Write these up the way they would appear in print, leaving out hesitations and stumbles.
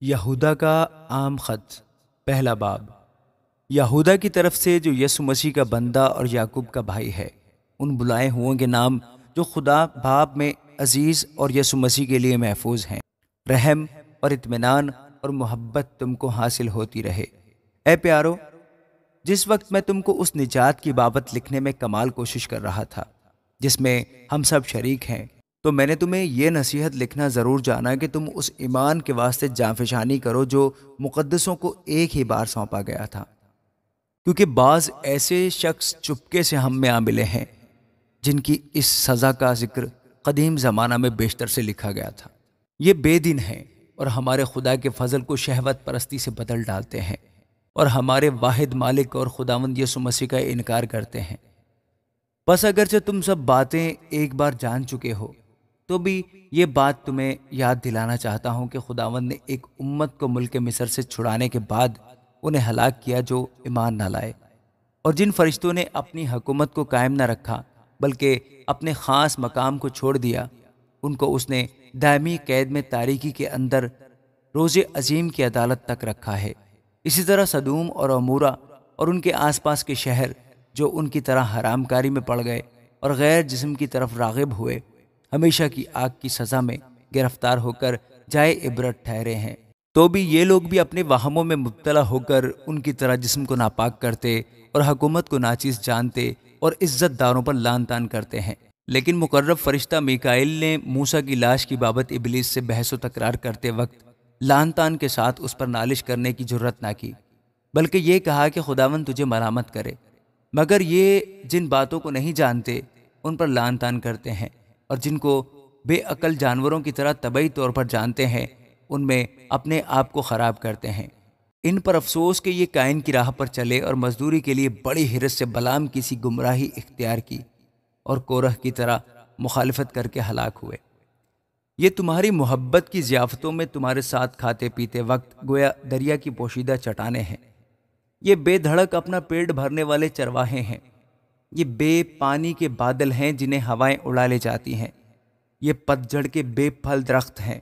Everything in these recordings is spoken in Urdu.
یہودا کا عام خط، پہلا باب۔ یہودا کی طرف سے جو یسوع مسیح کا بندہ اور یعقوب کا بھائی ہے، ان بلائے ہوئوں کے نام جو خدا باپ میں عزیز اور یسوع مسیح کے لیے محفوظ ہیں، رحم اور اطمینان اور محبت تم کو حاصل ہوتی رہے۔ اے پیارو، جس وقت میں تم کو اس نجات کی بابت لکھنے میں کمال کوشش کر رہا تھا جس میں ہم سب شریک ہیں، تو میں نے تمہیں یہ نصیحت لکھنا ضرور جانا کہ تم اس ایمان کے واسطے جانفشانی کرو جو مقدسوں کو ایک ہی بار سونپا گیا تھا، کیونکہ بعض ایسے شخص چپکے سے ہم میں آ ملے ہیں جن کی اس سزا کا ذکر قدیم زمانہ میں بیشتر سے لکھا گیا تھا۔ یہ بے دین ہیں اور ہمارے خدا کے فضل کو شہوت پرستی سے بدل ڈالتے ہیں اور ہمارے واحد مالک اور خداوند یسوع مسیح کا انکار کرتے ہیں۔ بس اگرچہ تم سب باتیں ایک بار جان چکے ہو، تو بھی یہ بات تمہیں یاد دلانا چاہتا ہوں کہ خداوند نے ایک امت کو ملک مصر سے چھڑانے کے بعد انہیں ہلاک کیا جو ایمان نہ لائے، اور جن فرشتوں نے اپنی حکومت کو قائم نہ رکھا بلکہ اپنے خاص مقام کو چھوڑ دیا، ان کو اس نے دائمی قید میں تاریکی کے اندر روز عظیم کی عدالت تک رکھا ہے۔ اسی طرح سدوم اور عمورہ اور ان کے آس پاس کے شہر جو ان کی طرح حرام کاری میں پڑ گئے اور غیر جسم کی طرف راغب ہوئے، ہمیشہ کی آگ کی سزا میں گرفتار ہو کر جائے عبرت ٹھہرے ہیں۔ تو بھی یہ لوگ بھی اپنے وہموں میں مبتلا ہو کر ان کی طرح جسم کو ناپاک کرتے اور حکومت کو ناچیز جانتے اور عزت داروں پر لان تان کرتے ہیں۔ لیکن مقرب فرشتہ میکائیل نے موسیٰ کی لاش کی بابت ابلیس سے بحث و تکرار کرتے وقت لان تان کے ساتھ اس پر نالش کرنے کی جرت نہ کی، بلکہ یہ کہا کہ خداوند تجھے ملامت کرے، مگر یہ جن باتوں کو نہیں جانتے ان پر لان تان کرتے ہیں، اور جن کو بے عقل جانوروں کی طرح طبعی طور پر جانتے ہیں ان میں اپنے آپ کو خراب کرتے ہیں۔ ان پر افسوس کہ یہ کائن کی راہ پر چلے اور مزدوری کے لیے بڑی حرص سے بلعام کی سی گمراہی اختیار کی اور کورہ کی طرح مخالفت کر کے ہلاک ہوئے۔ یہ تمہاری محبت کی ضیافتوں میں تمہارے ساتھ کھاتے پیتے وقت گویا دریا کی پوشیدہ چٹانیں ہیں۔ یہ بے دھڑک اپنا پیٹ بھرنے والے چرواہے ہیں۔ یہ بے پانی کے بادل ہیں جنہیں ہوائیں اڑا لے جاتی ہیں۔ یہ پتجھڑ کے بے پھل درخت ہیں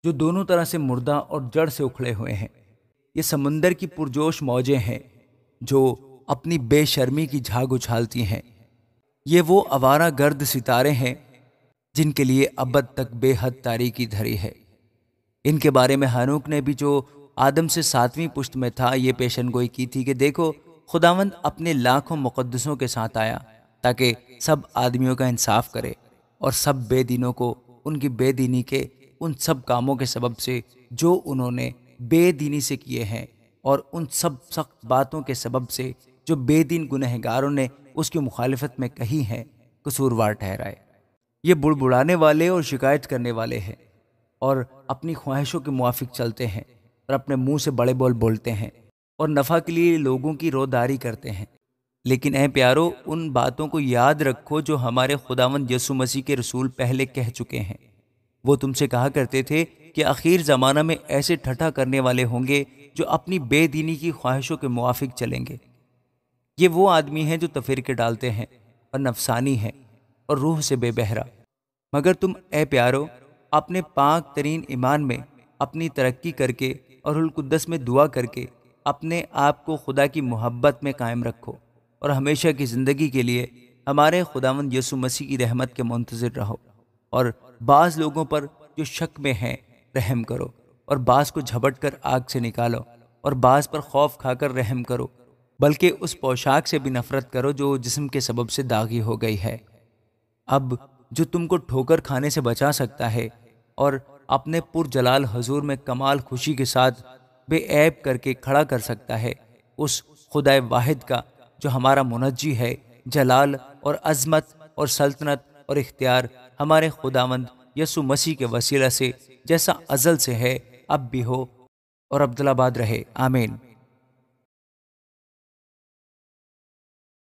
جو دونوں طرح سے مردہ اور جڑ سے اکھڑے ہوئے ہیں۔ یہ سمندر کی پرجوش موجیں ہیں جو اپنی بے شرمی کی جھاگ اچھالتی ہیں۔ یہ وہ آوارہ گرد ستارے ہیں جن کے لیے ابد تک بے حد تاریکی دھری ہے۔ ان کے بارے میں ہنوک نے بھی جو آدم سے 7ویں پشت میں تھا یہ پیشن گوئی کی تھی کہ دیکھو، خداوند اپنے لاکھوں مقدسوں کے ساتھ آیا تاکہ سب آدمیوں کا انصاف کرے اور سب بے دینوں کو ان کی بے دینی کے ان سب کاموں کے سبب سے جو انہوں نے بے دینی سے کیے ہیں اور ان سب سخت باتوں کے سبب سے جو بے دین گنہگاروں نے اس کی مخالفت میں کہی ہیں قصوروار ٹھہرائے۔ یہ بڑبڑانے والے اور شکایت کرنے والے ہیں اور اپنی خواہشوں کے موافق چلتے ہیں اور اپنے منہ سے بڑے بول بولتے ہیں اور نفع کے لیے لوگوں کی روداری کرتے ہیں۔ لیکن اے پیارو، ان باتوں کو یاد رکھو جو ہمارے خداوند یسوع مسیح کے رسول پہلے کہہ چکے ہیں۔ وہ تم سے کہا کرتے تھے کہ آخر زمانہ میں ایسے ٹھٹھا کرنے والے ہوں گے جو اپنی بے دینی کی خواہشوں کے موافق چلیں گے۔ یہ وہ آدمی ہیں جو تفرقے ڈالتے ہیں اور نفسانی ہیں اور روح سے بے بہرا۔ مگر تم اے پیارو، اپنے پاک ترین ایمان میں اپنی ترقی کر کے اور روح القدس میں دعا کر کے اپنے آپ کو خدا کی محبت میں قائم رکھو اور ہمیشہ کی زندگی کے لیے ہمارے خداوند یسوع مسیح کی رحمت کے منتظر رہو، اور بعض لوگوں پر جو شک میں ہیں رحم کرو، اور بعض کو جھپٹ کر آگ سے نکالو، اور بعض پر خوف کھا کر رحم کرو، بلکہ اس پوشاک سے بھی نفرت کرو جو جسم کے سبب سے داغی ہو گئی ہے۔ اب جو تم کو ٹھوکر کھانے سے بچا سکتا ہے اور اپنے پرجلال حضور میں کمال خوشی کے ساتھ بے عیب کر کے کھڑا کر سکتا ہے، اس خدا واحد کا جو ہمارا منجی ہے، جلال اور عظمت اور سلطنت اور اختیار ہمارے خداوند یسوع مسیح کے وسیلہ سے جیسا ازل سے ہے اب بھی ہو اور ابدالآباد رہے، آمین۔